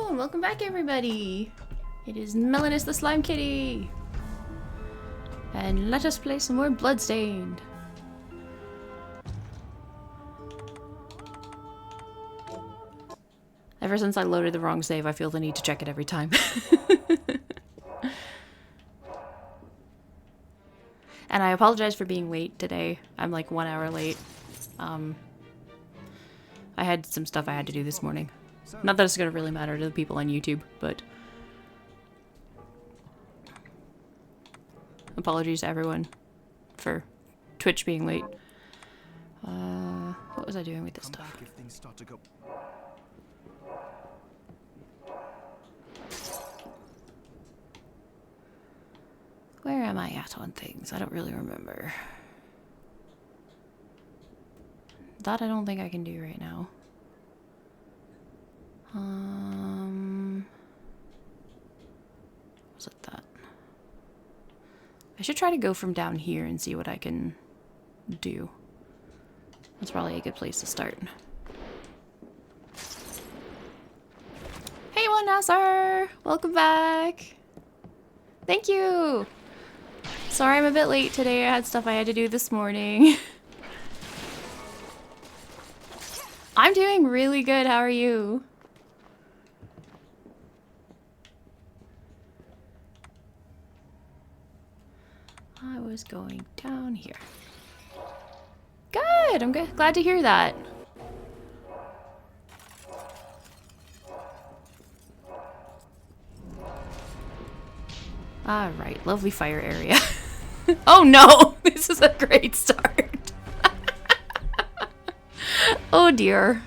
and welcome back everybody! It is Melynas the Slime Kitty! And let us play some more Bloodstained! Ever since I loaded the wrong save, I feel the need to check it every time. And I apologize for being late today. I'm like 1 hour late. I had some stuff I had to do this morning. Not that it's gonna really matter to the people on YouTube, but apologies to everyone for Twitch being late. What was I doing with this stuff? Where am I at on things? I don't really remember. That I don't think I can do right now. Was it that? I should try to go from down here and see what I can do. That's probably a good place to start. Hey, One Nasser! Welcome back! Thank you! Sorry I'm a bit late today. I had stuff I had to do this morning. I'm doing really good. How are you? I was going down here. Good! I'm glad to hear that. Alright, lovely fire area. Oh no! This is a great start. Oh dear.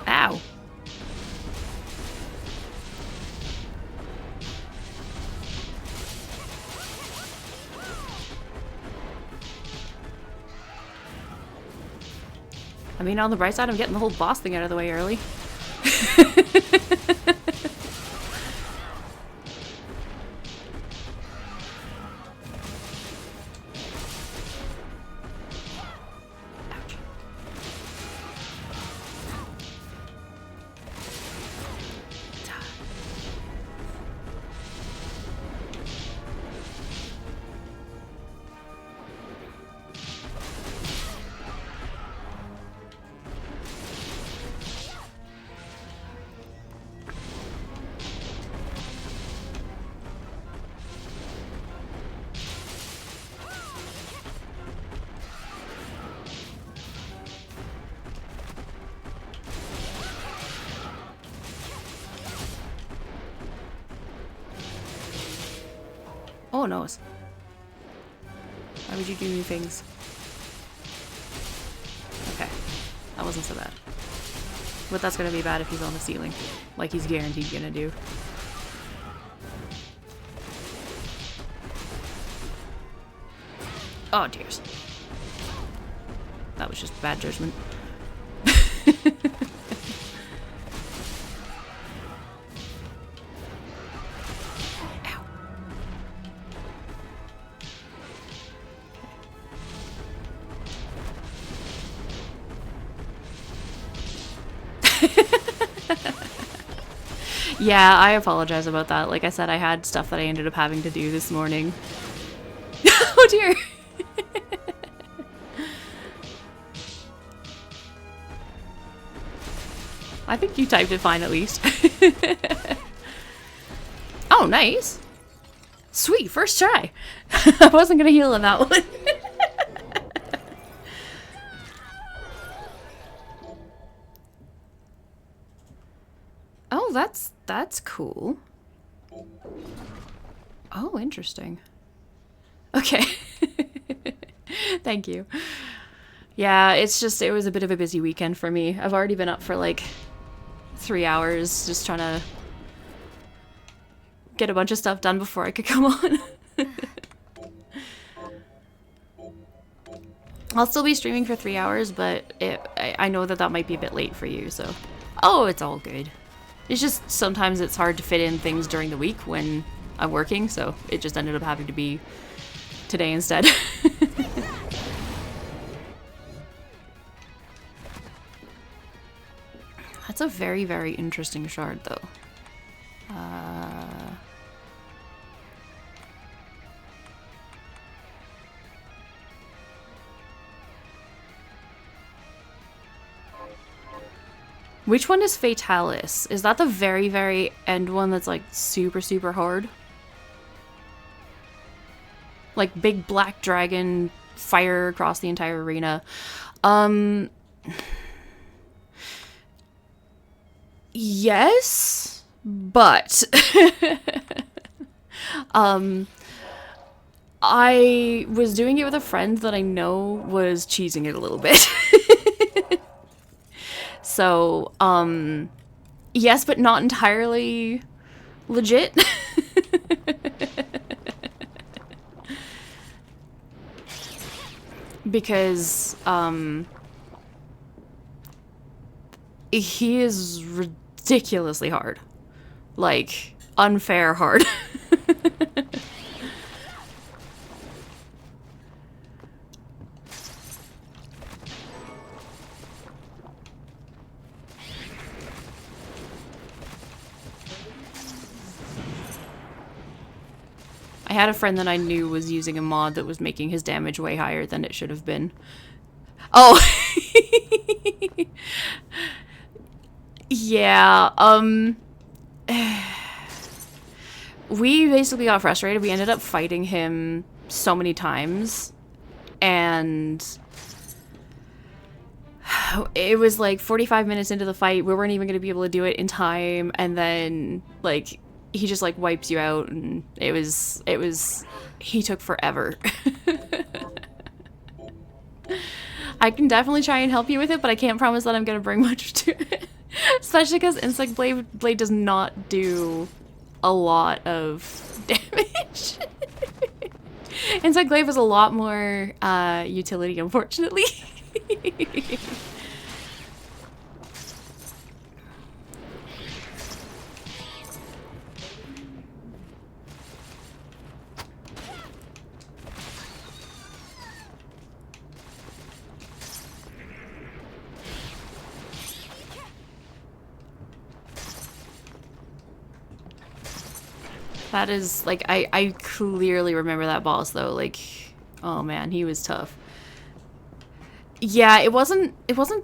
Ow. I mean, on the bright side, I'm getting the whole boss thing out of the way early. Ouch. Oh no. Why would you do new things? Okay. That wasn't so bad. But that's gonna be bad if he's on the ceiling. Like he's guaranteed gonna do. Oh dears. That was just bad judgment. Yeah, I apologize about that. Like I said, I had stuff that I ended up having to do this morning. Oh dear! I think you typed it fine at least. Oh, nice! Sweet, first try! I wasn't gonna heal in that one. Oh, that's cool. Oh, interesting. Okay. Thank you. Yeah, it's just, it was a bit of a busy weekend for me. I've already been up for like 3 hours just trying to get a bunch of stuff done before I could come on. I'll still be streaming for 3 hours, but I know that that might be a bit late for you, so... Oh, it's all good. It's just sometimes it's hard to fit in things during the week when I'm working, so it just ended up having to be today instead. That's a very, very interesting shard, though. Which one is Fatalis? Is that the very, very end one that's like super, super hard? Like big black dragon fire across the entire arena. Yes, but I was doing it with a friend that I know was cheesing it a little bit. So, yes, but not entirely legit. Because, he is ridiculously hard. Like, unfair hard. I had a friend that I knew was using a mod that was making his damage way higher than it should have been. Oh! Yeah, we basically got frustrated. We ended up fighting him so many times, and it was like 45 minutes into the fight. We weren't even going to be able to do it in time, and then, like, he just, like, wipes you out, and it was, he took forever. I can definitely try and help you with it, but I can't promise that I'm going to bring much to it. Especially because Insect Blade does not do a lot of damage. Insect Glaive is a lot more utility, unfortunately. That is, like, I clearly remember that boss, though. Like, oh man, he was tough. Yeah, it wasn't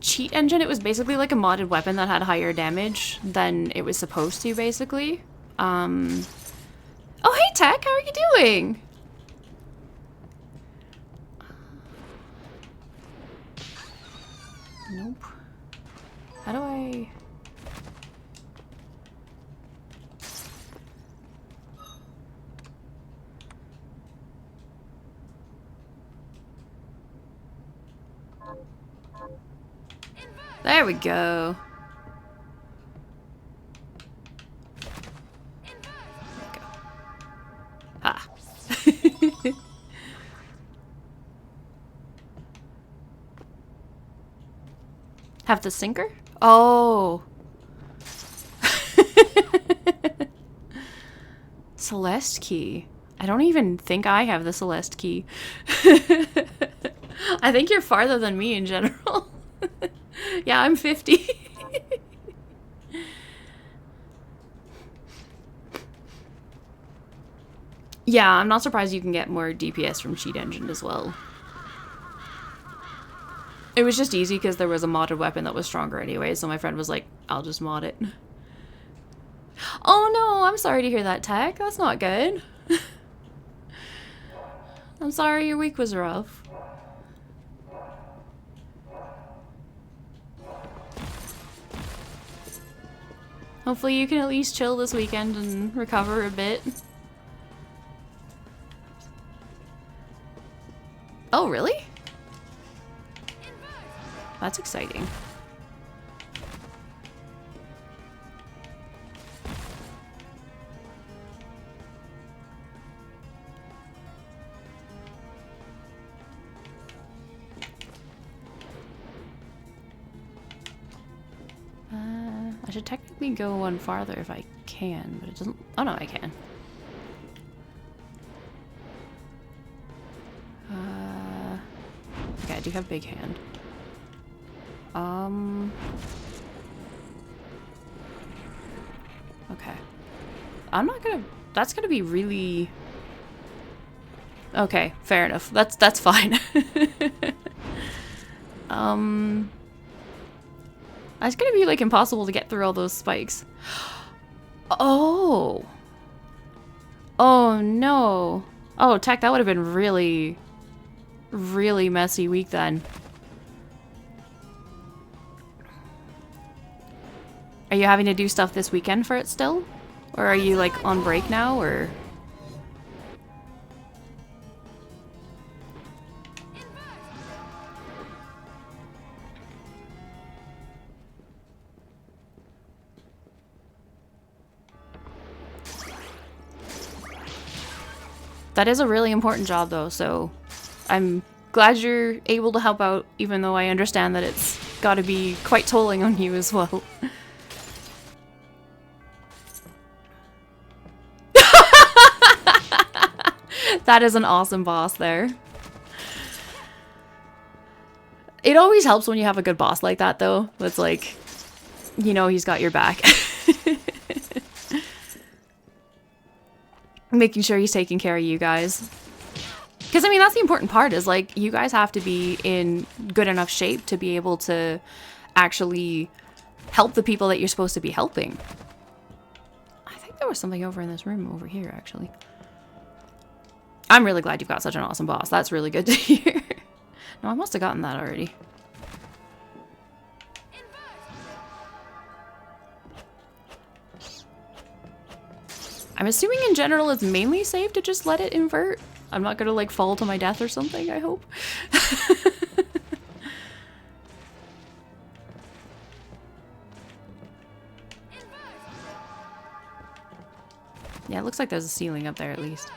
cheat engine. It was basically like a modded weapon that had higher damage than it was supposed to, basically. Oh, hey, Tech, how are you doing? Nope. How do I... There we go. There we go. Ha. Have the sinker? Oh. Celeste key. I don't even think I have the Celeste key. I think you're farther than me in general. Yeah, I'm 50. Yeah, I'm not surprised you can get more DPS from cheat engine as well. It was just easy because there was a modded weapon that was stronger anyway, so my friend was like, I'll just mod it. Oh no, I'm sorry to hear that, Tech. That's not good. I'm sorry your week was rough. Hopefully you can at least chill this weekend and recover a bit. Oh, really? That's exciting. should technically go one farther if I can, but it doesn't... Oh no, I can. Okay, I do have big hand. Okay. I'm not gonna... That's gonna be really... Okay, fair enough. That's fine. It's gonna be, like, impossible to get through all those spikes. Oh! Oh, no. Oh, Tech, that would have been really, really messy week then. Are you having to do stuff this weekend for it still? Or are you, like, on break now, or...? That is a really important job, though, so I'm glad you're able to help out, even though I understand that it's gotta be quite tolling on you as well. That is an awesome boss there. It always helps when you have a good boss like that, though. That's like, you know he's got your back. Making sure he's taking care of you guys. Because, I mean, that's the important part, is, like, you guys have to be in good enough shape to be able to actually help the people that you're supposed to be helping. I think there was something over in this room over here, actually. I'm really glad you've got such an awesome boss. That's really good to hear. No, I must have gotten that already. I'm assuming in general it's mainly safe to just let it invert. I'm not gonna, like, fall to my death or something, I hope. Yeah, it looks like there's a ceiling up there at least.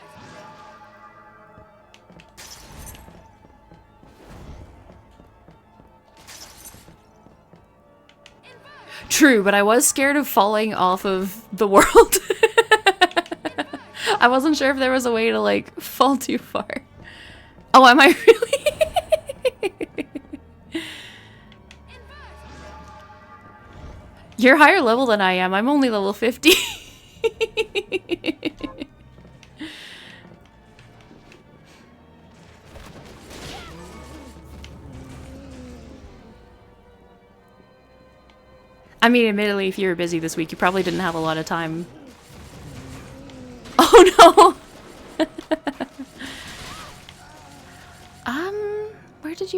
True, but I was scared of falling off of the world. I wasn't sure if there was a way to, like, fall too far. Oh, am I really? You're higher level than I am. I'm only level 50. I mean, admittedly, if you were busy this week, you probably didn't have a lot of time. Oh no! Where did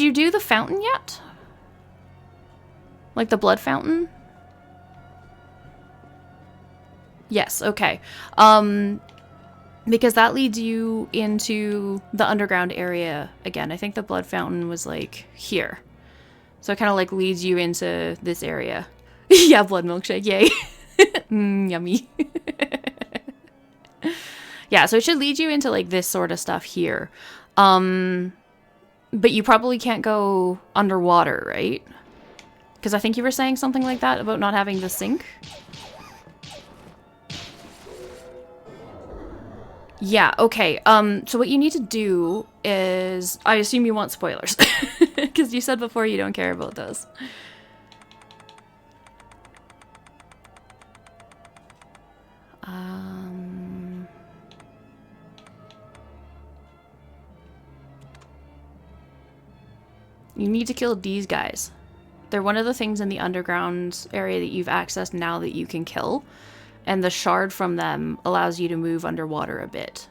you do the fountain yet? Like the blood fountain? Yes, okay. Because that leads you into the underground area again. I think the blood fountain was like here. So it kind of like leads you into this area. Yeah, blood milkshake, yay. Yummy. Yeah, so it should lead you into like this sort of stuff here. But you probably can't go underwater, right? Because I think you were saying something like that about not having the sink. Yeah, okay. So what you need to do is... I assume you want spoilers. Because you said before you don't care about those. You need to kill these guys. They're one of the things in the underground area that you've accessed now that you can kill. And the shard from them allows you to move underwater a bit.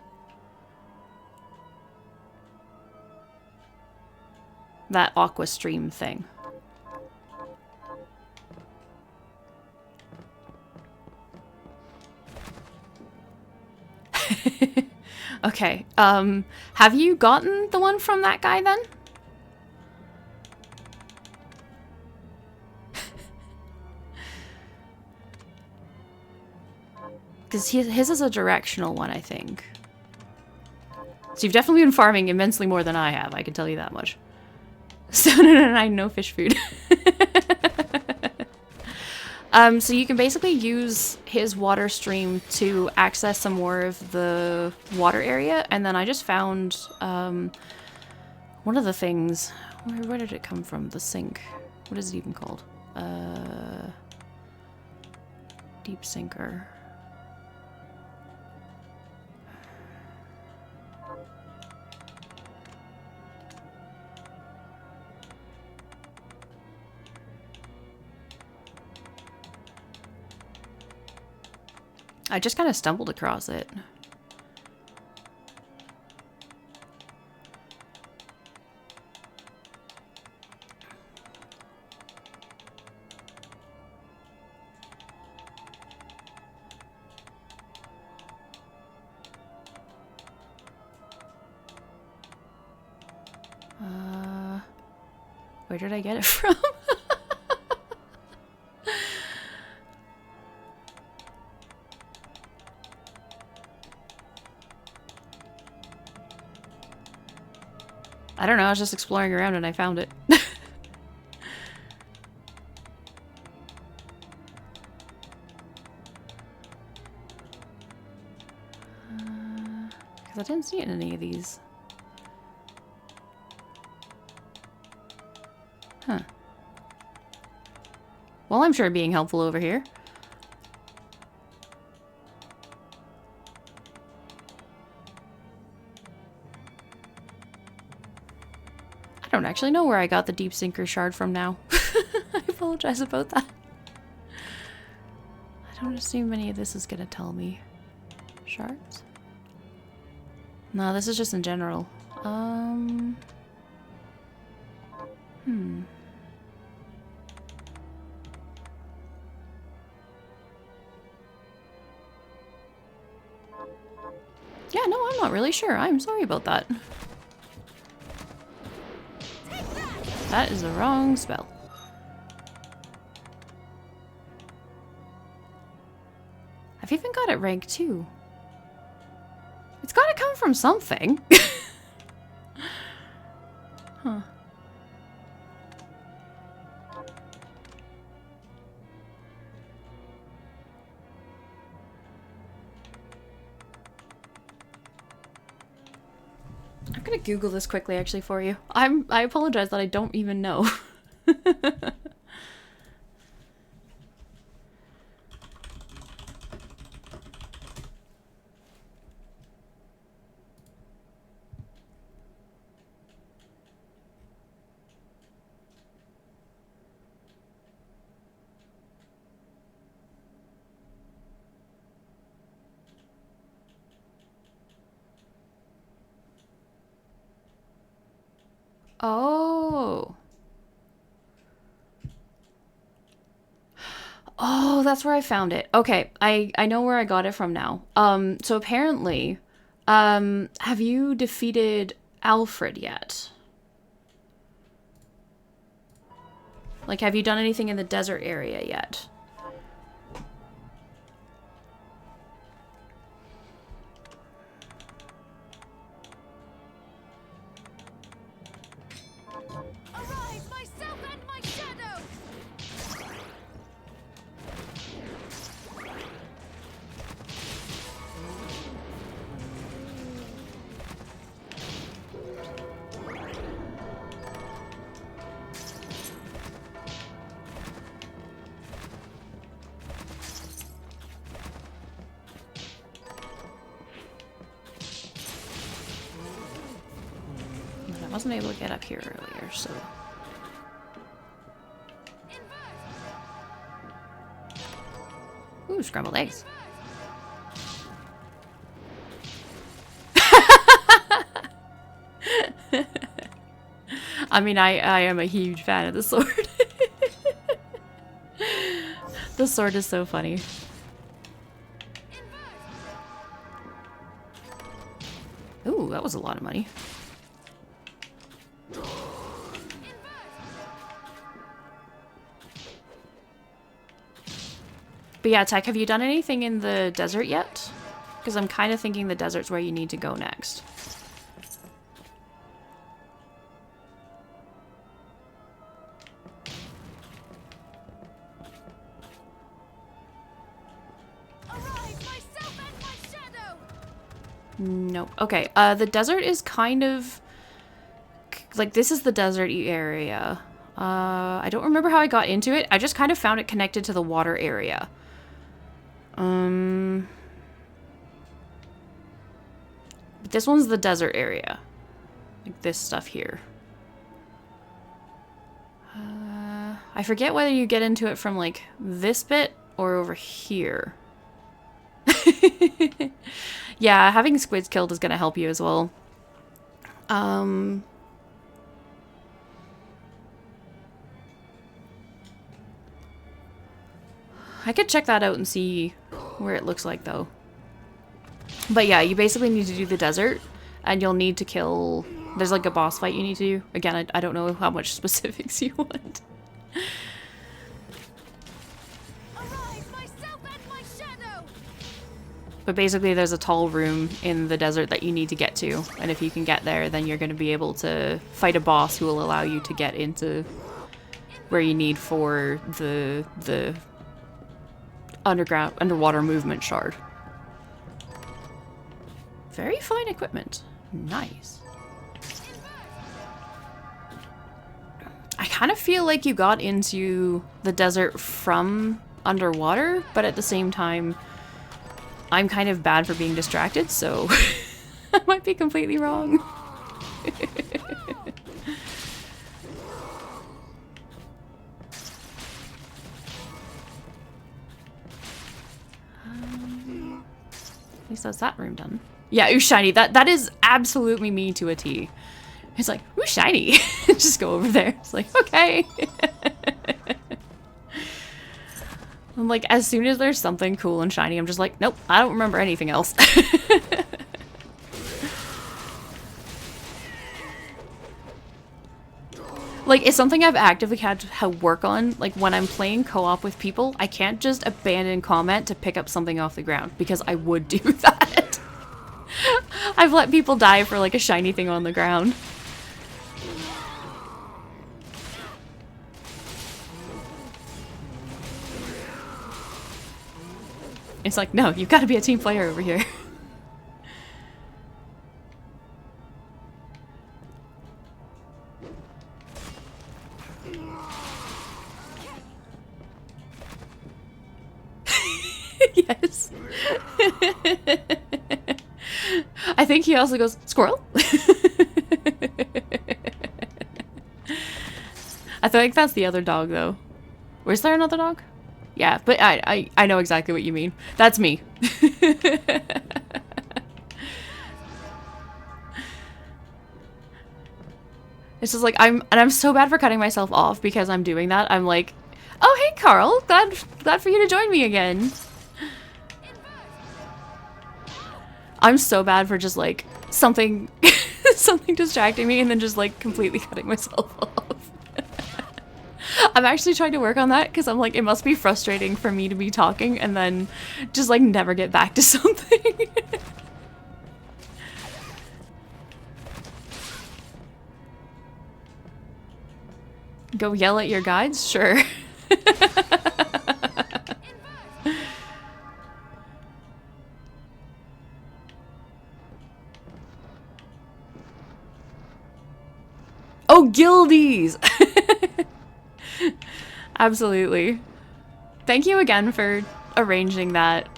That aqua stream thing. Okay, have you gotten the one from that guy then? Because his is a directional one, I think. So you've definitely been farming immensely more than I have, I can tell you that much. 709, no fish food. So you can basically use his water stream to access some more of the water area, and then I just found one of the things. Where did it come from? The sink. What is it even called? Deep sinker. I just kind of stumbled across it. Where did I get it from? I don't know, I was just exploring around and I found it. Because I didn't see it in any of these. Huh. Well, I'm sure being helpful over here. I don't actually know where I got the deep sinker shard from now. I apologize about that. I don't assume any of this is gonna tell me. Shards? No, this is just in general. Yeah, no, I'm not really sure. I'm sorry about that. That is the wrong spell. I've even got it rank 2. It's gotta come from something. Huh. I'm gonna Google this quickly actually for you. I apologize that I don't even know. Oh. Oh, that's where I found it. Okay, I know where I got it from now. So apparently, have you defeated Alfred yet? Like, have you done anything in the desert area yet? Arise, myself and my shadow! I wasn't able to get up here earlier, so... Ooh, scrambled eggs. I mean, I am a huge fan of the sword. The sword is so funny. Ooh, that was a lot of money. But yeah, Tech, have you done anything in the desert yet? Because I'm kind of thinking the desert's where you need to go next. Nope. Okay, the desert is kind of... Like, this is the desert-y area. I don't remember how I got into it. I just kind of found it connected to the water area. But this one's the desert area. Like this stuff here. I forget whether you get into it from, like, this bit or over here. Yeah, having squids killed is gonna help you as well. I could check that out and see where it looks like, though. But yeah, you basically need to do the desert, and you'll need to kill... There's like a boss fight you need to do. Again, I don't know how much specifics you want. Arise, myself and my shadow! But basically there's a tall room in the desert that you need to get to, and if you can get there, then you're going to be able to fight a boss who will allow you to get into where you need for the underwater movement shard. Very fine equipment. Nice. I kind of feel like you got into the desert from underwater, but at the same time, I'm kind of bad for being distracted, so I might be completely wrong. At least that's that room done. Yeah, ooh, shiny. That is absolutely me to a T. It's like, ooh, shiny. Just go over there. It's like, okay. I'm like, as soon as there's something cool and shiny, I'm just like, nope, I don't remember anything else. Like, it's something I've actively had to work on. Like, when I'm playing co-op with people, I can't just abandon comment to pick up something off the ground, because I would do that. I've let people die for, like, a shiny thing on the ground. It's like, no, you've got to be a team player over here. Yes. I think he also goes, squirrel? I think that's the other dog, though. Or is there another dog? Yeah, but I know exactly what you mean. That's me. It's just like, I'm so bad for cutting myself off because I'm doing that. I'm like, oh, hey, Carl. Glad for you to join me again. I'm so bad for just, like, something something distracting me and then just, like, completely cutting myself off. I'm actually trying to work on that because I'm like, it must be frustrating for me to be talking and then just, like, never get back to something. Go yell at your guides? Sure. Oh, guildies! Absolutely. Thank you again for arranging that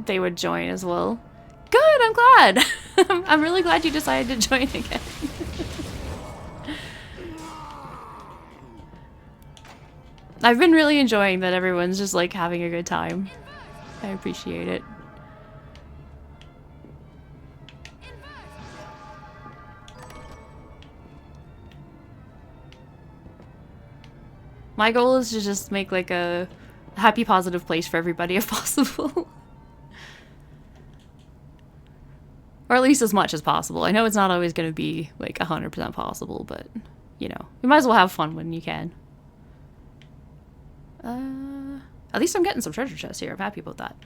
they would join as well. Good, I'm glad. I'm really glad you decided to join again. I've been really enjoying that everyone's just, like, having a good time. I appreciate it. My goal is to just make, like, a happy, positive place for everybody if possible. Or at least as much as possible. I know it's not always going to be, like, 100% possible, but, you know, you might as well have fun when you can. At least I'm getting some treasure chests here. I'm happy about that.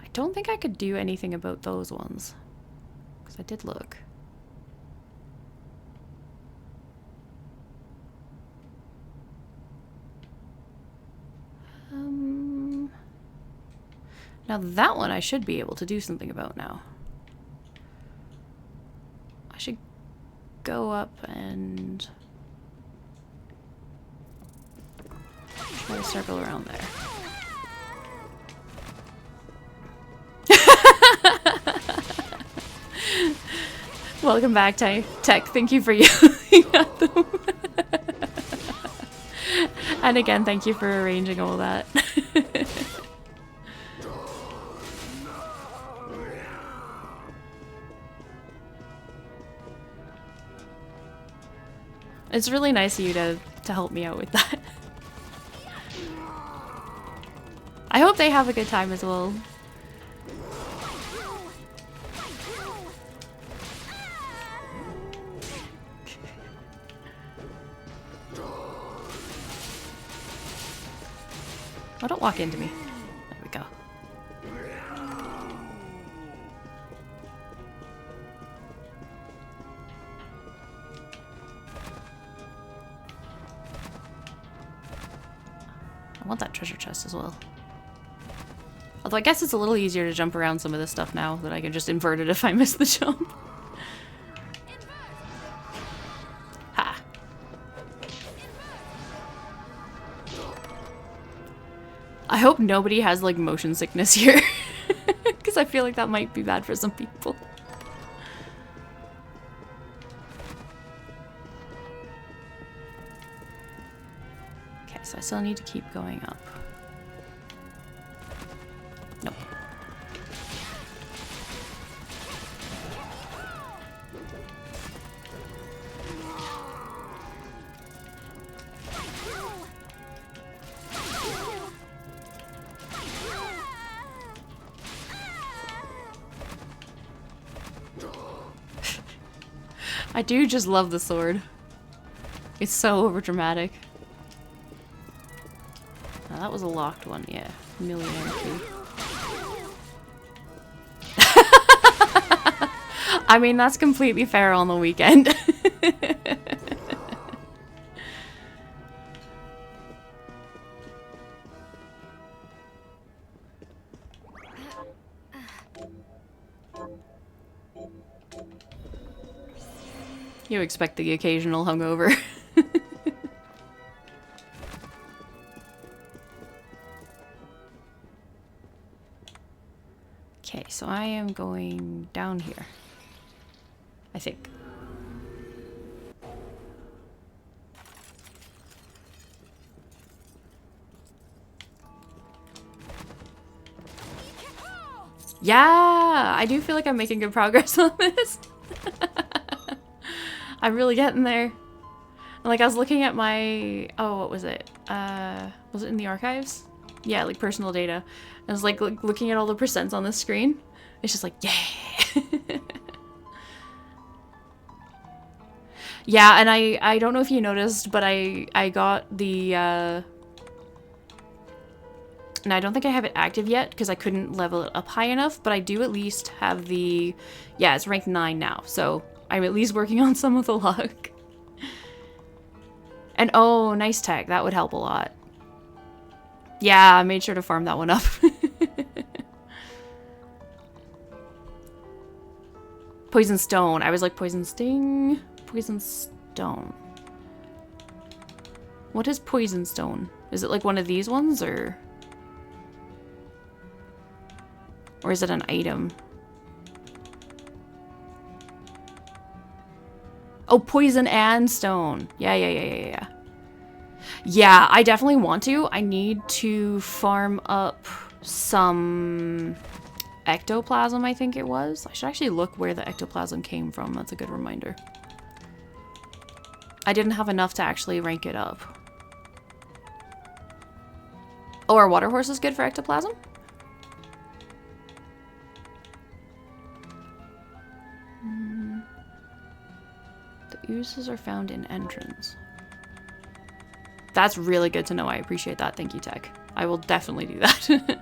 I don't think I could do anything about those ones. Because I did look. Now that one I should be able to do something about now. I should go up and try to circle around there. Welcome back, Tech. Thank you for yelling at them. And again, thank you for arranging all that. It's really nice of you to help me out with that. I hope they have a good time as well. Oh, don't walk into me. There we go. I want that treasure chest as well. Although I guess it's a little easier to jump around some of this stuff now that I can just invert it if I miss the jump. Ha! I hope nobody has like motion sickness here. Because I feel like that might be bad for some people. Okay, so I still need to keep going up. Nope. I do just love the sword. It's so overdramatic. Now that was a locked one, yeah. Millionaire key. I mean, that's completely fair on the weekend. You expect the occasional hungover. Okay, so I am going down here. I think. Yeah, I do feel like I'm making good progress on this. I'm really getting there. And like I was looking at my, oh, what was it? Was it in the archives? Yeah, like personal data. I was like looking at all the percents on the screen. It's just like, yeah. Yeah, and I don't know if you noticed, but I got the, and I don't think I have it active yet because I couldn't level it up high enough, but I do at least have the, yeah, it's ranked 9 now, so I'm at least working on some of the luck. And oh, nice tech, that would help a lot. Yeah, I made sure to farm that one up. Poison stone, I was like poison sting, poison stone. What is poison stone? Is it like one of these ones or is it an item? Oh, poison and stone. Yeah. Yeah, I definitely want to. I need to farm up some ectoplasm, I think it was. I should actually look where the ectoplasm came from. That's a good reminder. I didn't have enough to actually rank it up. Oh, our water horse is good for ectoplasm? The oozes are found in entrance. That's really good to know. I appreciate that. Thank you, Tech. I will definitely do that.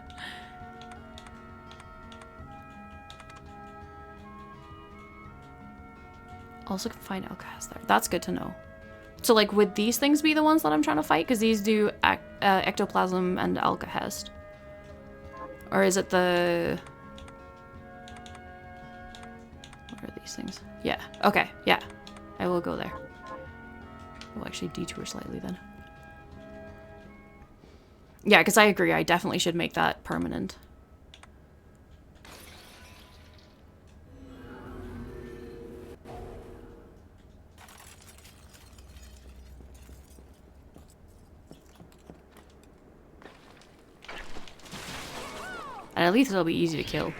Also can find Alcahest there. That's good to know. So like would these things be the ones that I'm trying to fight? Because these do ectoplasm and Alcahest. Or is it the... What are these things? Yeah. Okay. Yeah. I will go there. I'll actually detour slightly then. Yeah, because I agree. I definitely should make that permanent. And at least it'll be easy to kill.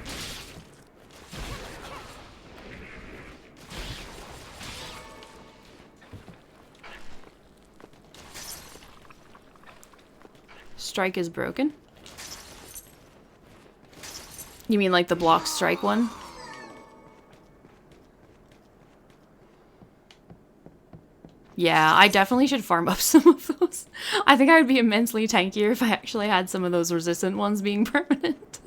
Strike is broken? You mean like the block strike one? Yeah, I definitely should farm up some of those. I think I would be immensely tankier if I actually had some of those resistant ones being permanent.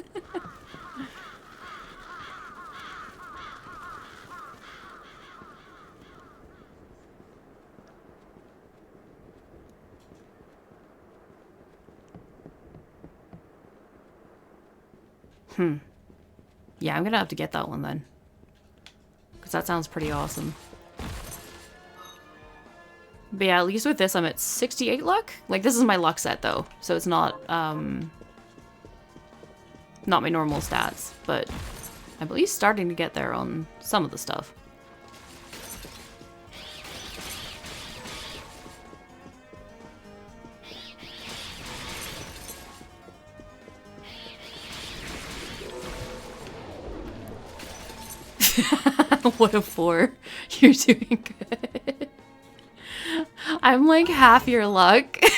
Yeah, I'm gonna have to get that one then. Because that sounds pretty awesome. But yeah, at least with this I'm at 68 luck. Like, this is my luck set though, so it's not, not my normal stats. But I'm at least starting to get there on some of the stuff. What a 4. You're doing good. I'm like half your luck. And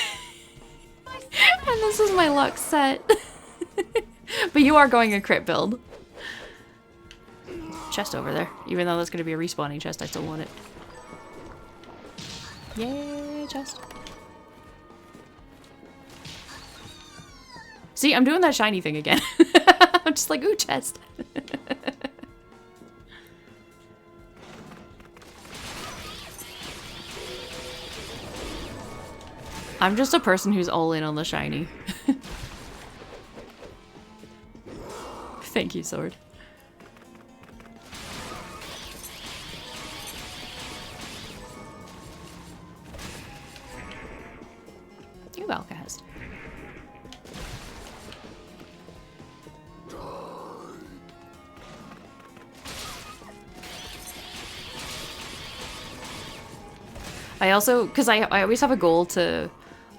this is my luck set. But you are going a crit build. Chest over there. Even though that's going to be a respawning chest, I still want it. Yay, chest. See, I'm doing that shiny thing again. I'm just like, ooh, chest. I'm just a person who's all in on the shiny. Thank you, sword. You Alcahest. I also, because I always have a goal to...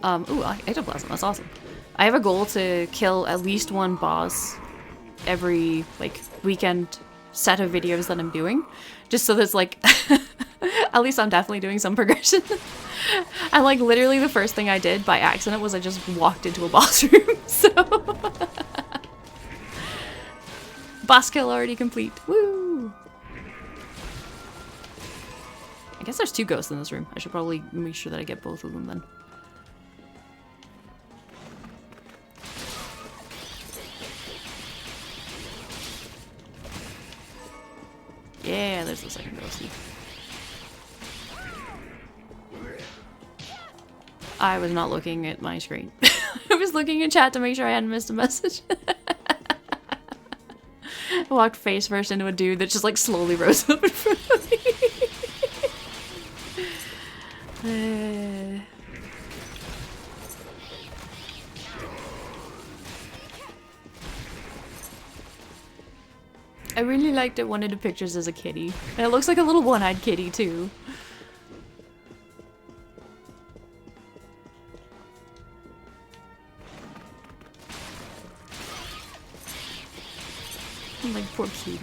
ooh, ectoplasm, that's awesome. I have a goal to kill at least one boss every, like, weekend set of videos that I'm doing. Just so that's, like, at least I'm definitely doing some progression. And, like, literally the first thing I did by accident was I just walked into a boss room, so... Boss kill already complete. Woo! I guess there's 2 ghosts in this room. I should probably make sure that I get both of them then. Yeah, there's the second ghosty. I was not looking at my screen. I was looking in chat to make sure I hadn't missed a message. I walked face first into a dude that just like slowly rose up in front of me. I really liked it one of the pictures as a kitty. And it looks like a little one-eyed kitty too. I'm like, poor kitty.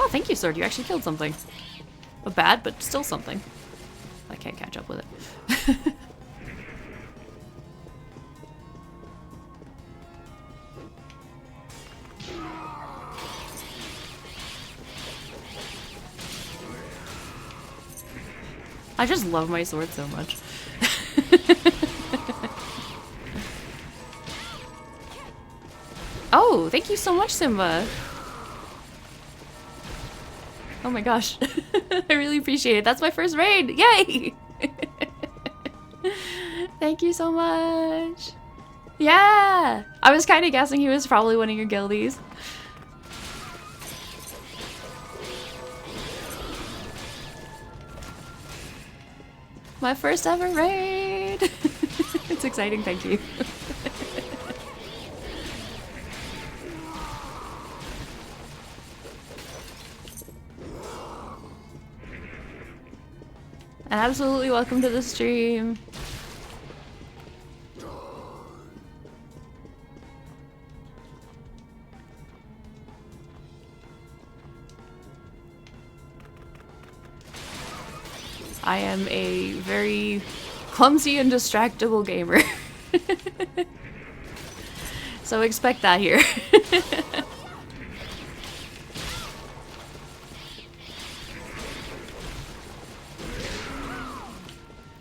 Oh, thank you, sword. You actually killed something. A bad, but still something. I can't catch up with it. I just love my sword so much. Oh, thank you so much, Simba. Oh my gosh. I really appreciate it. That's my first raid. Yay! Thank you so much. Yeah! I was kind of guessing he was probably one of your guildies. My first ever raid! It's exciting, thank you. And absolutely welcome to the stream. I am a very clumsy and distractible gamer. So expect that here.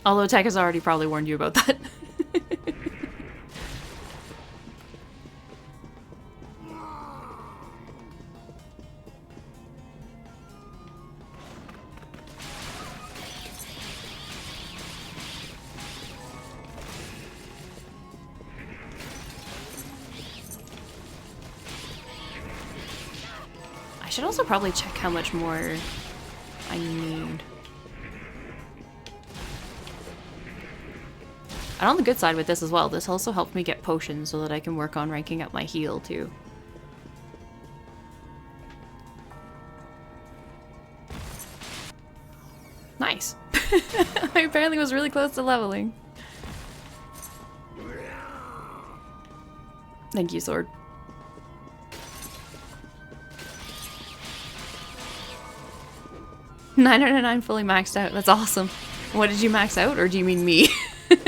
Although Tech has already probably warned you about that. I should also probably check how much more I need. And on the good side with this as well, this also helped me get potions so that I can work on ranking up my heal too. Nice. I apparently was really close to leveling. Thank you, sword. $909 fully maxed out. That's awesome. What did you max out, or do you mean me? This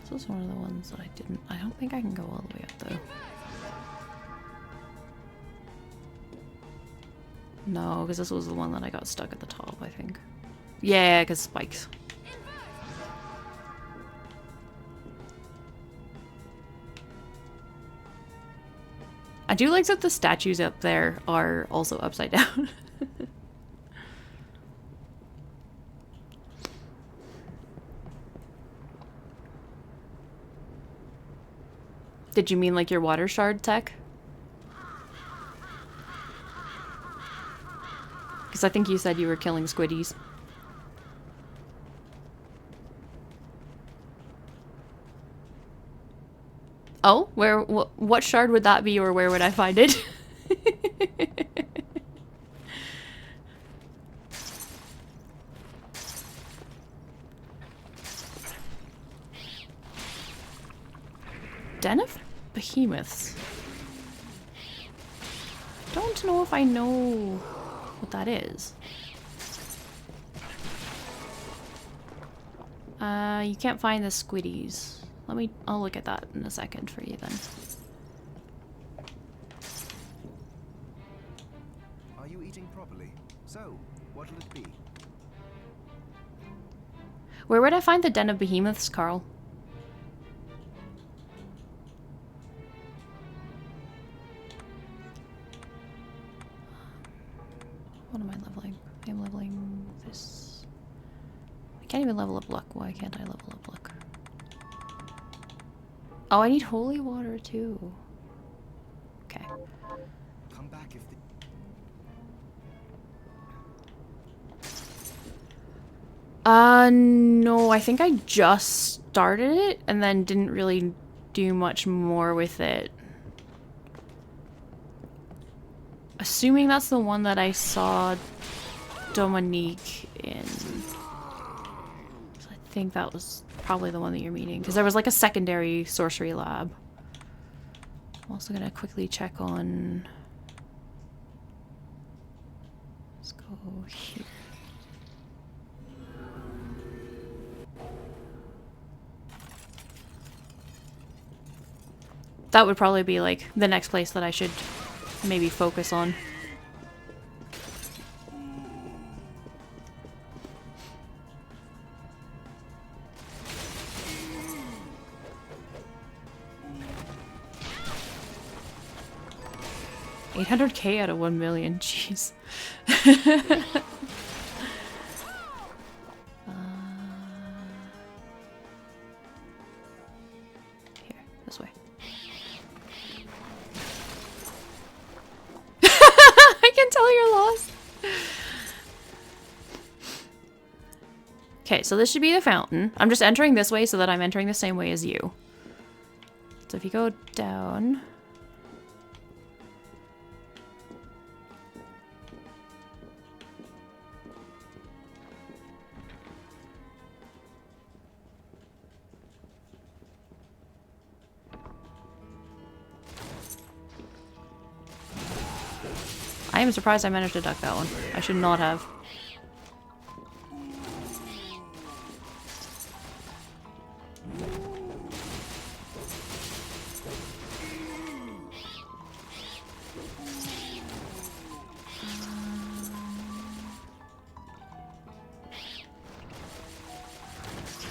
was one of the ones that I don't think I can go all the way up though. No, because this was the one that I got stuck at the top, I think. Yeah, because spikes. I do like that the statues up there are also upside down. Did you mean like your water shard tech? Because I think you said you were killing squiddies. Oh, what shard would that be, or where would I find it? Den of Behemoths. Don't know if I know what that is. You can't find the squiddies. I'll look at that in a second for you then. Are you eating properly? So, what'll it be? Where would I find the Den of Behemoths, Carl? What am I leveling? I'm leveling this. I can't even level up luck. Why can't I level up luck? Oh, I need holy water too. Okay. Come back if no, I think I just started it and then didn't really do much more with it. Assuming that's the one that I saw Dominique in. So I think that was probably the one that you're meaning, because there was like a secondary sorcery lab. I'm also gonna quickly check on. Let's go here. That would probably be like the next place that I should maybe focus on. 800k out of 1 million, jeez. Here, this way. I can tell you're lost. Okay, so this should be the fountain. I'm just entering this way so that I'm entering the same way as you. So if you go down... I am surprised I managed to duck that one. I should not have.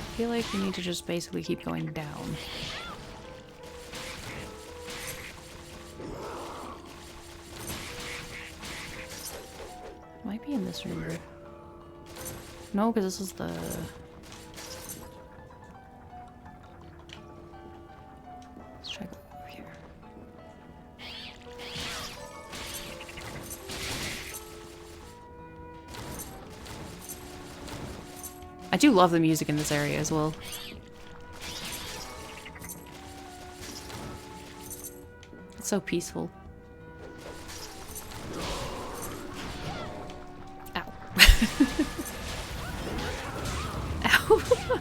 I feel like we need to just basically keep going down. Might be in this room. No, because this is the... Let's try over here. I do love the music in this area as well. It's so peaceful. Ow.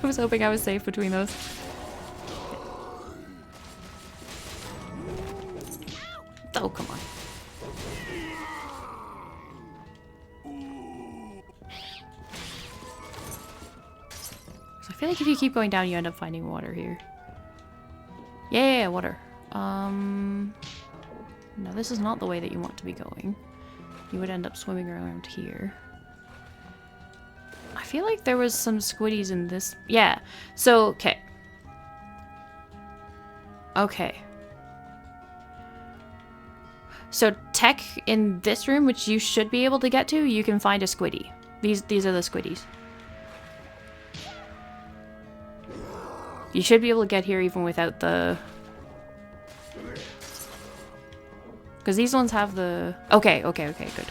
I was hoping I was safe between those. Oh, come on. So I feel like if you keep going down, you end up finding water here. Yeah, water. No, this is not the way that you want to be going. You would end up swimming around here. I feel like there was some squiddies in this. Yeah. So, okay. Okay. So, tech in this room, which you should be able to get to, you can find a squiddy. These are the squiddies. You should be able to get here even without the... Because these ones have the... Okay, good.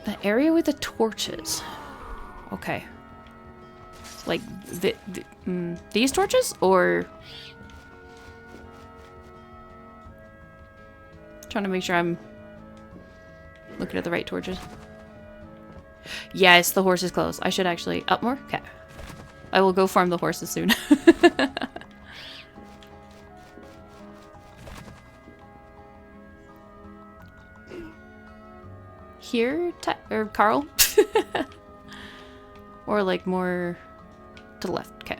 The area with the torches. Okay. Like, these torches? Or... Trying to make sure I'm looking at the right torches. Yes, the horse is close. I should actually... Up more? Okay. I will go farm the horses soon. Here, or Carl? Or like more to the left. Okay.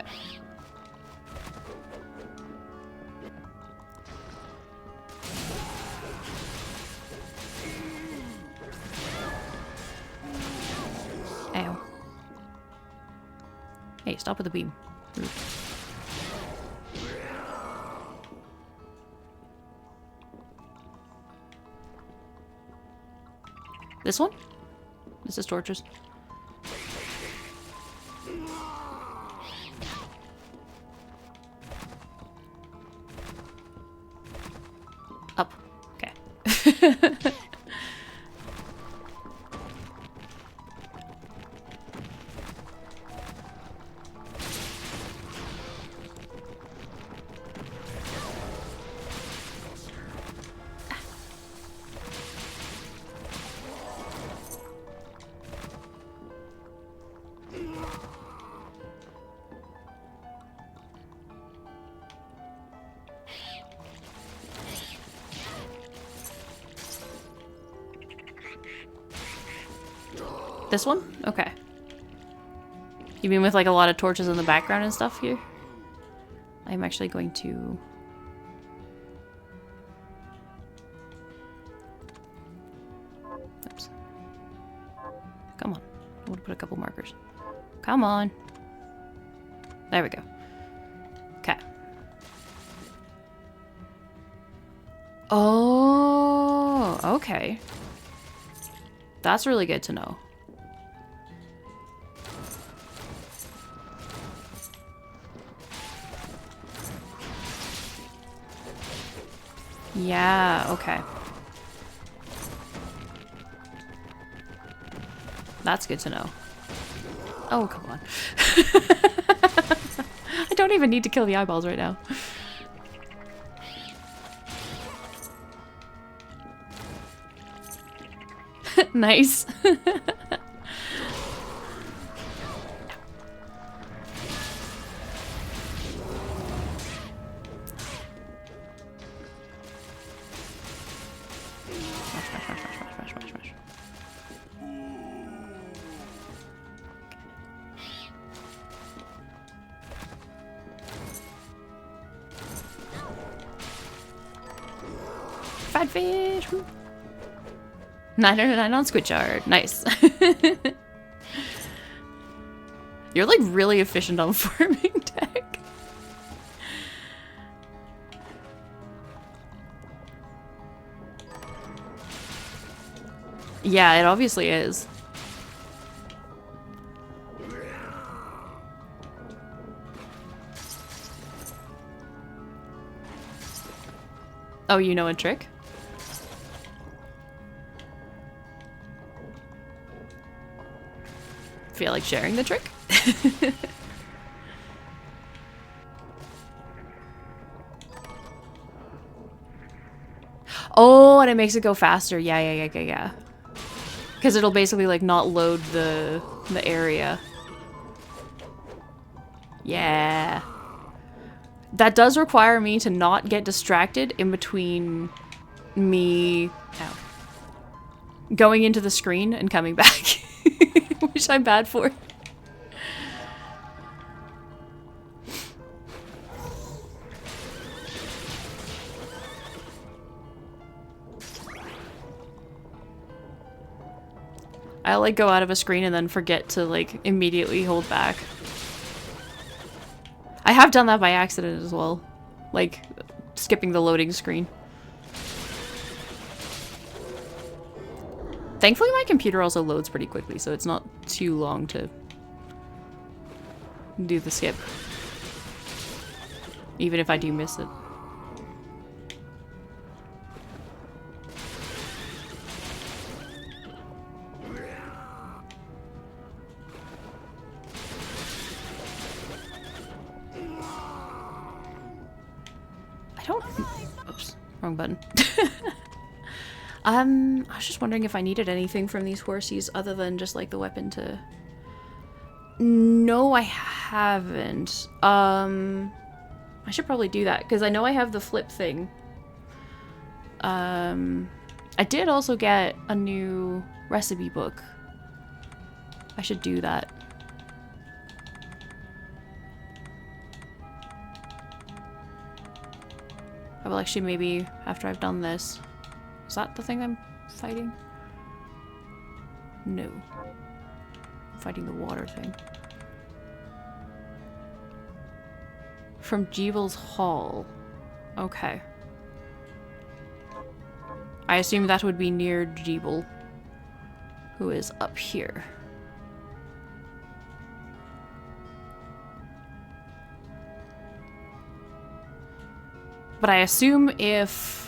Ow. Hey, stop with the beam. Rude. This one? This is torches. Up. Okay. This one? Okay. You mean with like a lot of torches in the background and stuff here? I'm actually going to... Oops. Come on. I want to put a couple markers. Come on. There we go. Okay. Oh. okay. That's really good to know. Yeah, okay. That's good to know. Oh, come on. I don't even need to kill the eyeballs right now. Nice. Fat fish. 909 on Squidshard. Nice. You're like really efficient on farming tech. Yeah, it obviously is. Oh, you know a trick? Feel like sharing the trick? Oh, and it makes it go faster. Yeah. Because it'll basically like not load the area. Yeah. That does require me to not get distracted in between me going into the screen and coming back. Which I'm bad for. I like go out of a screen and then forget to like immediately hold back. I have done that by accident as well. Like skipping the loading screen. Thankfully my computer also loads pretty quickly, so it's not too long to do the skip. Even if I do miss it. I don't... Oops, wrong button. I was just wondering if I needed anything from these horsies other than just like the weapon to... No, I haven't. I should probably do that because I know I have the flip thing. I did also get a new recipe book. I should do that. I will actually maybe after I've done this. Is that the thing I'm fighting? No. I'm fighting the water thing. From Jeebel's Hall. Okay. I assume that would be near Jeebel, who is up here. But I assume if...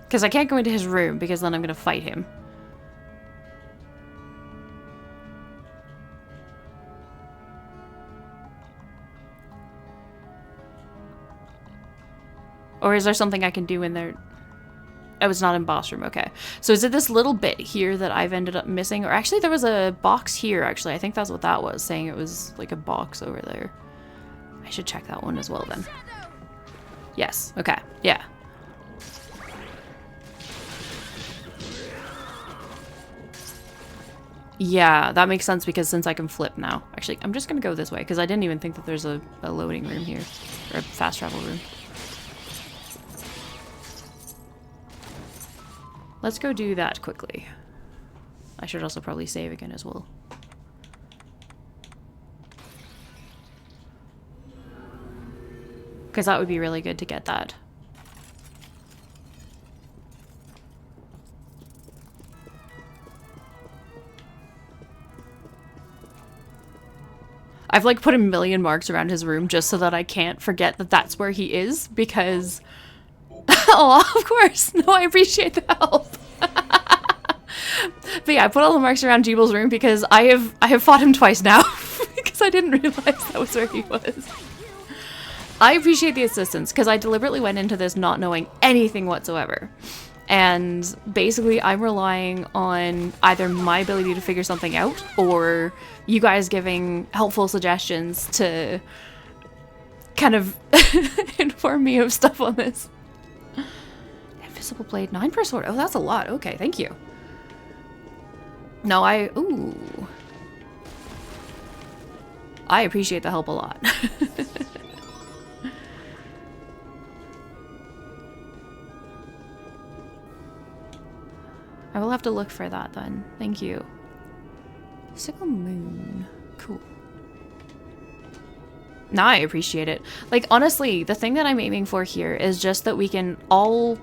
Because I can't go into his room because then I'm going to fight him. Or is there something I can do in there? Oh, it's not in boss room. Okay. So is it this little bit here that I've ended up missing? Or actually there was a box here, actually. I think that's what that was, saying it was like a box over there. I should check that one as well then. Yes. Okay. Yeah. Yeah, that makes sense because since I can flip now. Actually, I'm just going to go this way because I didn't even think that there's a loading room here. Or a fast travel room. Let's go do that quickly. I should also probably save again as well. Because that would be really good to get that. I've like put a million marks around his room just so that I can't forget that that's where he is, because oh, of course. No, I appreciate the help. But yeah, I put all the marks around Jeebel's room because I have fought him twice now because I didn't realize that was where he was. I appreciate the assistance because I deliberately went into this not knowing anything whatsoever. And basically I'm relying on either my ability to figure something out or you guys giving helpful suggestions to kind of inform me of stuff on this. Invisible blade, 9 per sword. Oh, that's a lot. Okay, thank you. No, ooh. I appreciate the help a lot. I will have to look for that then. Thank you. Sickle moon. Cool. Now I appreciate it. Like, honestly, the thing that I'm aiming for here is just that we can all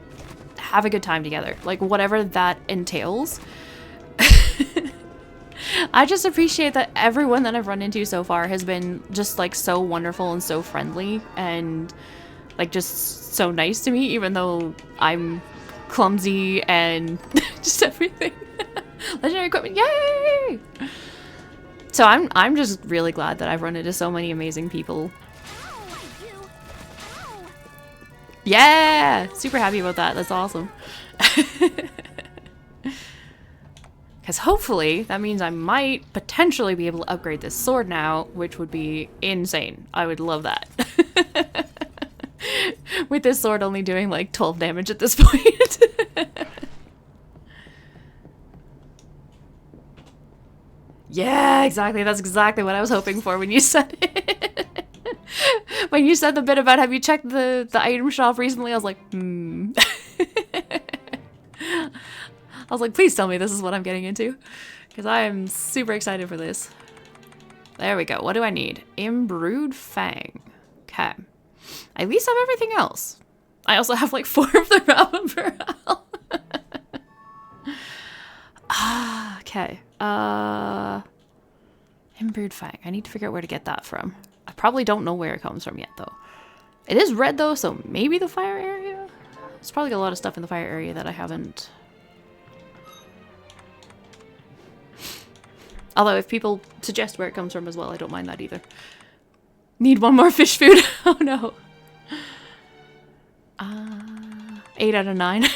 have a good time together. Like, whatever that entails. I just appreciate that everyone that I've run into so far has been just, like, so wonderful and so friendly and, like, just so nice to me, even though I'm clumsy and just everything. Legendary equipment, yay! So I'm just really glad that I've run into so many amazing people. Yeah! Super happy about that. That's awesome. Because hopefully that means I might potentially be able to upgrade this sword now, which would be insane. I would love that. With this sword only doing like 12 damage at this point. Yeah, exactly. That's exactly what I was hoping for when you said it. When you said the bit about have you checked the item shop recently, I was like, I was like, please tell me this is what I'm getting into. Because I am super excited for this. There we go. What do I need? Imbrued Fang. Okay. I at least have everything else. I also have like 4 of the Rabbit Morale. Okay. Imbrued Fang. I need to figure out where to get that from. I probably don't know where it comes from yet, though. It is red, though, so maybe the fire area? There's probably a lot of stuff in the fire area that I haven't... Although, if people suggest where it comes from as well, I don't mind that either. Need 1 more fish food. Oh, no. 8 out of 9.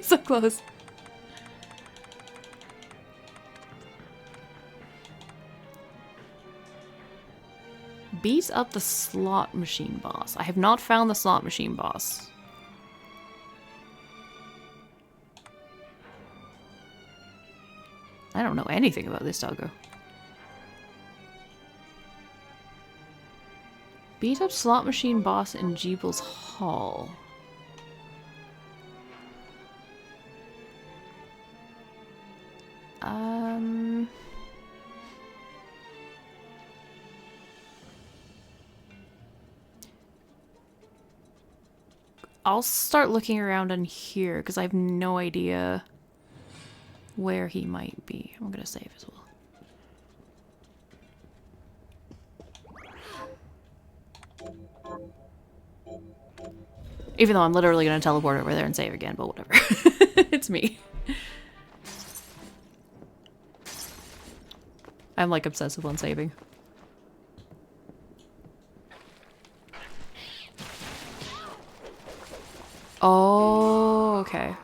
So close. Beat up the slot machine boss. I have not found the slot machine boss. I don't know anything about this doggo. Beat up slot machine boss in Jeebel's Hall. I'll start looking around in here because I have no idea where he might be. I'm gonna save as well. Even though I'm literally gonna teleport over there and save again, but whatever. It's me. I'm like obsessive on saving. Oh, okay.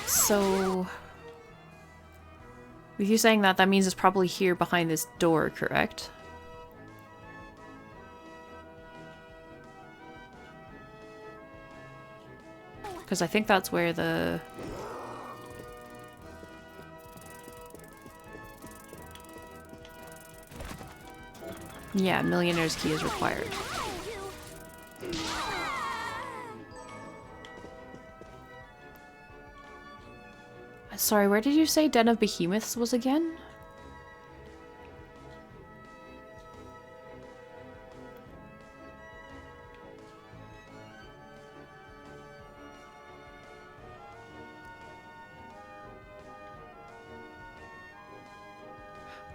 So, with you saying that, that means it's probably here behind this door, correct? Because I think that's where the... Yeah, Millionaire's Key is required. Sorry, where did you say Den of Behemoths was again?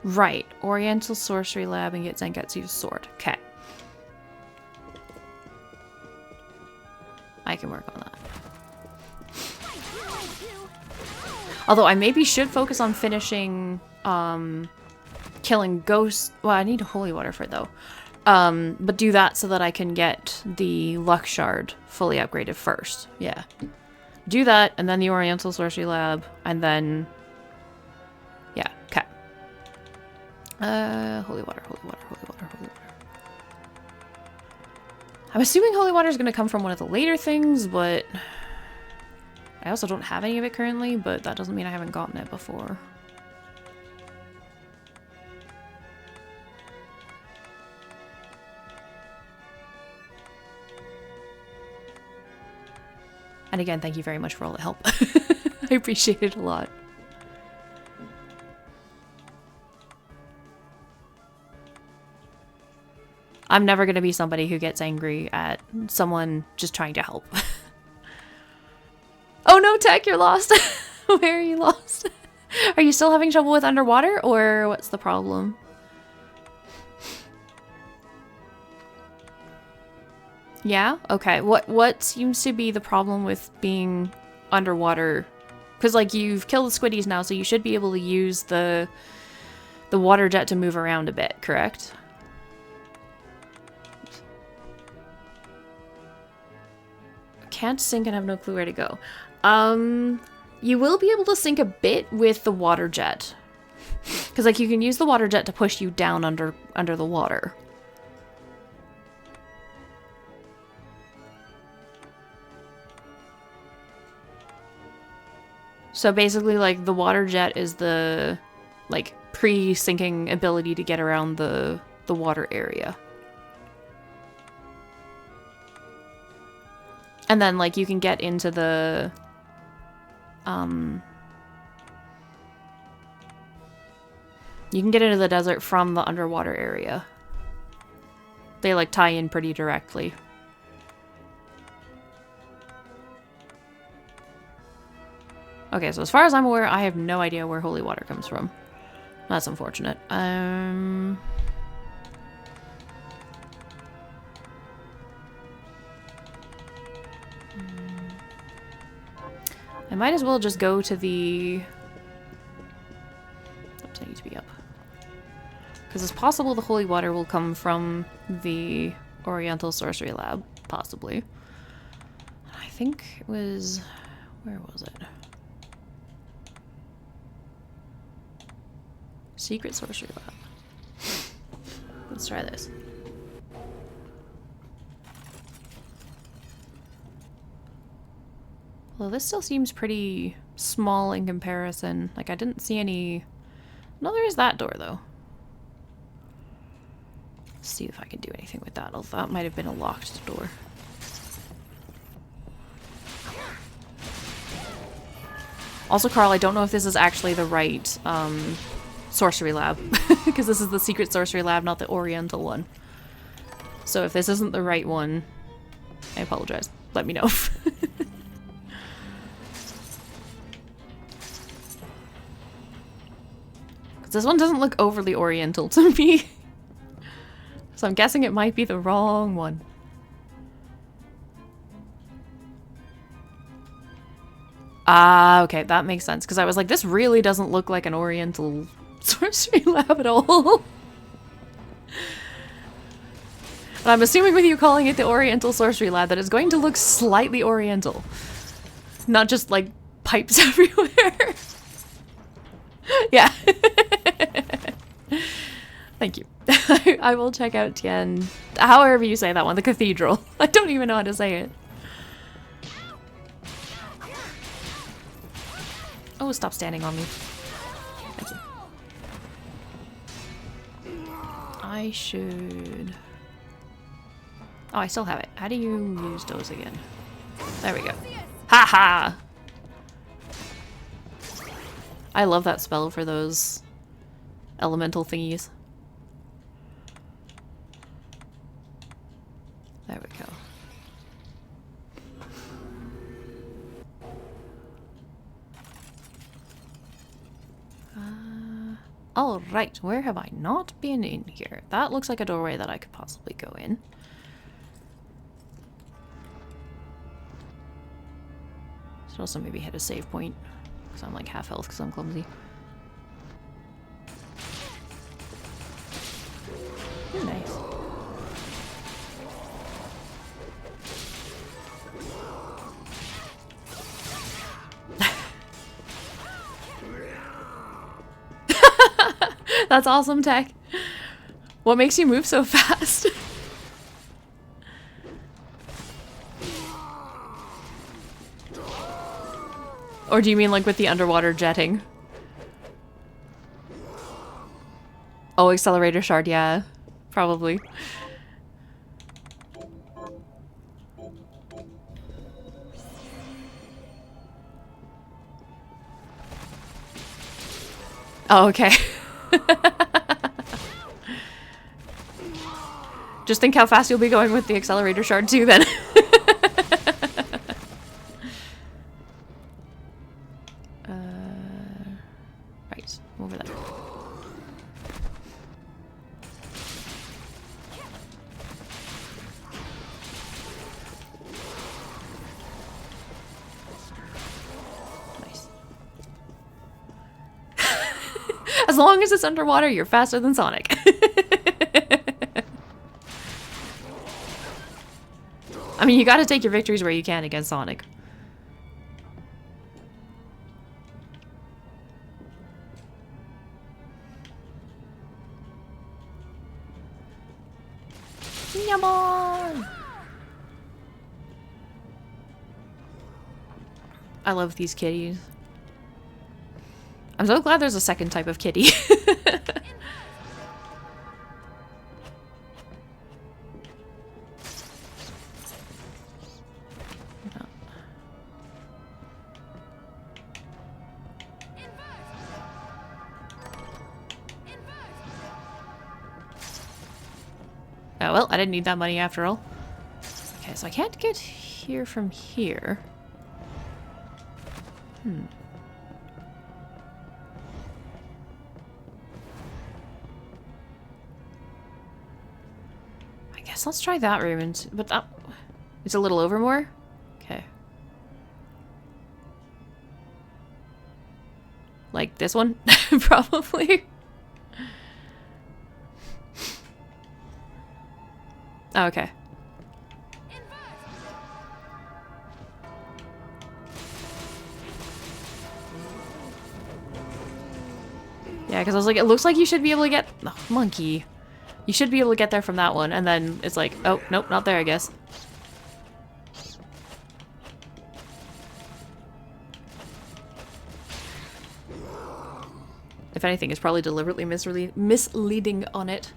Right. Oriental Sorcery Lab and get Zenketsu's sword. Okay. I can work on that. Although I maybe should focus on finishing killing ghosts. Well, I need holy water for it though. But do that so that I can get the luck shard fully upgraded first. Yeah. Do that and then the Oriental Sorcery Lab and then yeah, okay. Holy water, holy water, holy water, holy water. I'm assuming holy water is going to come from one of the later things, but I also don't have any of it currently, but that doesn't mean I haven't gotten it before. And again, thank you very much for all the help. I appreciate it a lot. I'm never going to be somebody who gets angry at someone just trying to help. Oh no, Tech, you're lost. Where are you lost? Are you still having trouble with underwater, or what's the problem? Yeah? Okay. What seems to be the problem with being underwater? Because, like, you've killed the squiddies now, so you should be able to use the water jet to move around a bit, correct? Can't sink and have no clue where to go. You will be able to sink a bit with the water jet. Because, like, you can use the water jet to push you down under the water. So basically, like, the water jet is the, like, pre-sinking ability to get around the water area. And then, like, you can get into the, you can get into the desert from the underwater area. They, like, tie in pretty directly. Okay, so as far as I'm aware, I have no idea where holy water comes from. That's unfortunate. I might as well just go to the... Oops, I need to be up. Because it's possible the holy water will come from the Oriental Sorcery Lab, possibly. I think it was... Where was it? Secret Sorcery Lab. Let's try this. Well, this still seems pretty small in comparison. Like, I didn't see any... No, there is that door, though. Let's see if I can do anything with that. Although that might have been a locked door. Also, Carl, I don't know if this is actually the right, sorcery lab. Because this is the secret sorcery lab, not the Oriental one. So if this isn't the right one, I apologize. Let me know. This one doesn't look overly oriental to me. So I'm guessing it might be the wrong one. Ah, okay, that makes sense. Because I was like, this really doesn't look like an oriental sorcery lab at all. And I'm assuming with you calling it the Oriental Sorcery Lab that it's going to look slightly oriental. Not just, like, pipes everywhere. Yeah. Thank you. I will check out Tien. However you say that one, the cathedral. I don't even know how to say it. Oh, stop standing on me. Thank you. I should... Oh, I still have it. How do you use those again? There we go. Ha ha! I love that spell for those elemental thingies. There we go. Alright, where have I not been in here? That looks like a doorway that I could possibly go in. Should also maybe hit a save point, because I'm like half health because I'm clumsy. Ooh, nice. That's awesome tech. What makes you move so fast? Or do you mean like with the underwater jetting? Oh, accelerator shard, yeah. Probably. Oh, okay. Just think how fast you'll be going with the accelerator shard too then. Right, over there. Nice. As long as it's underwater, you're faster than Sonic. I mean, you gotta take your victories where you can against Sonic. Come on! I love these kitties. I'm so glad there's a second type of kitty. Oh, well, I didn't need that money after all. Okay, so I can't get here from here. I guess let's try that room, and but that, it's a little over more? Okay. Like this one? Probably. Oh, okay. Yeah, because I was like, it looks like you should be able to get... Oh, monkey. You should be able to get there from that one, and then it's like, oh, nope, not there, I guess. If anything, it's probably deliberately misleading on it.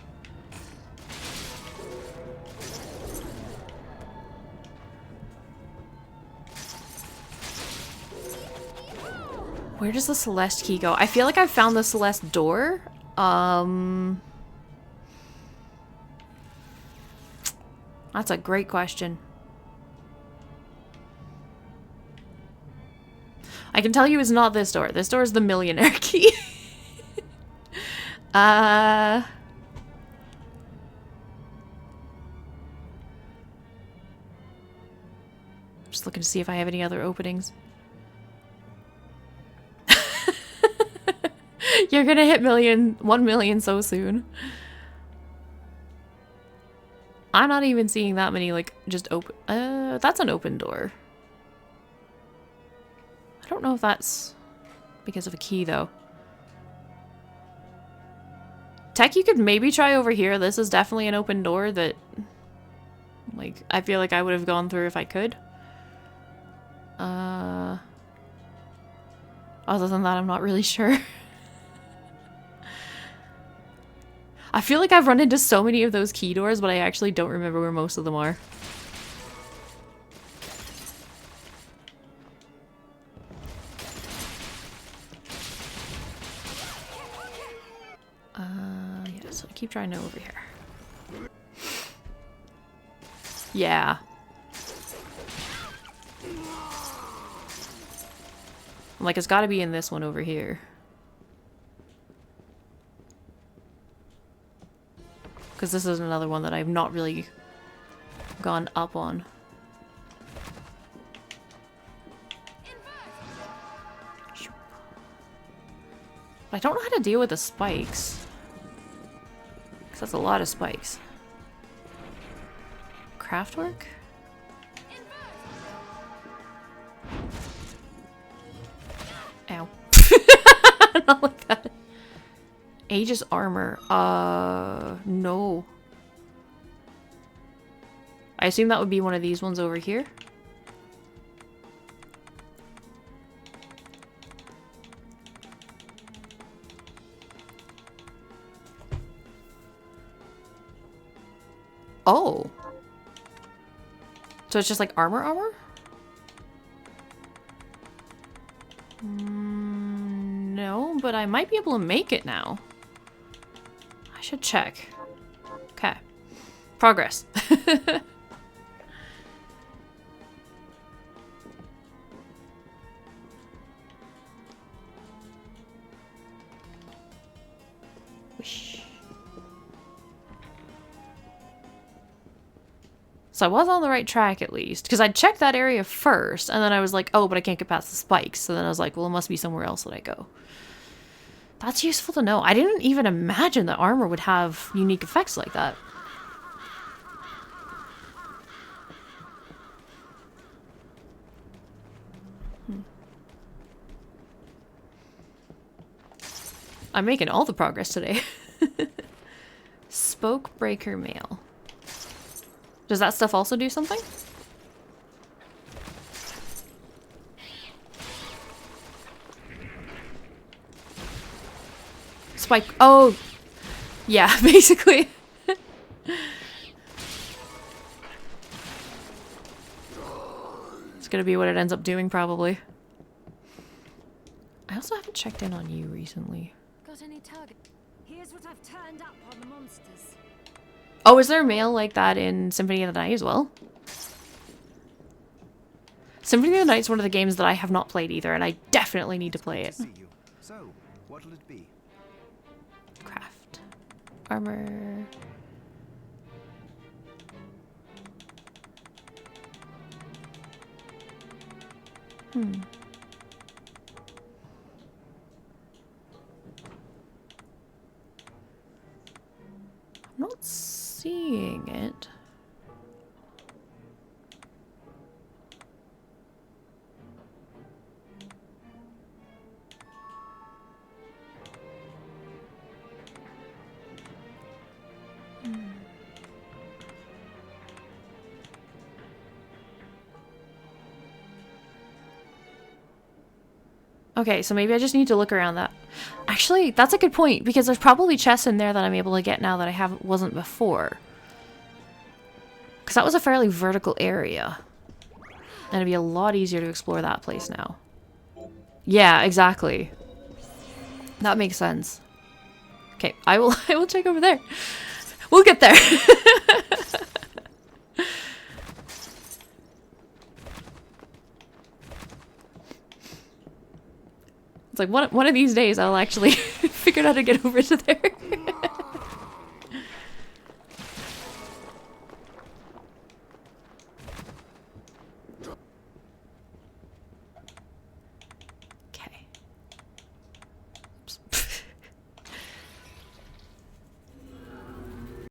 Where does the Celeste key go? I feel like I found the Celeste door. That's a great question. I can tell you it's not this door. This door is the millionaire key. Just looking to see if I have any other openings. You're gonna hit 1 million so soon. I'm not even seeing that many, like, just open. That's an open door. I don't know if that's because of a key, though. Tech, you could maybe try over here. This is definitely an open door that, like, I feel like I would have gone through if I could. Other than that, I'm not really sure. I feel like I've run into so many of those key doors, but I actually don't remember where most of them are. So I keep trying to over here. Yeah. I'm like, it's gotta be in this one over here. Because this is another one that I've not really gone up on. But I don't know how to deal with the spikes. Because that's a lot of spikes. Craftwork? Ow. Not like that. Aegis armor. No. I assume that would be one of these ones over here. Oh. So it's just like armor? No, but I might be able to make it now. I should check. Okay. Progress. Whoosh. So I was on the right track at least, because I checked that area first, and then I was like, oh, but I can't get past the spikes. So then I was like, well, it must be somewhere else that I go. That's useful to know. I didn't even imagine that armor would have unique effects like that. I'm making all the progress today. Spoke breaker mail. Does that stuff also do something? Spike. Oh, yeah, basically. It's gonna be what it ends up doing, probably. I also haven't checked in on you recently. Got any target? Here's what I've turned up on the monsters. Oh, is there mail like that in Symphony of the Night as well? Symphony of the Night is one of the games that I have not played either, and I definitely need to play it. See you. So, what'll it be? Craft. Armor. I'm not seeing it. Okay, so maybe I just need to look around that. Actually, that's a good point, because there's probably chests in there that I'm able to get now that I wasn't before. Because that was a fairly vertical area. And it'd be a lot easier to explore that place now. Yeah, exactly. That makes sense. Okay, I will check over there. We'll get there. It's like one of these days I'll actually figure out how to get over to there.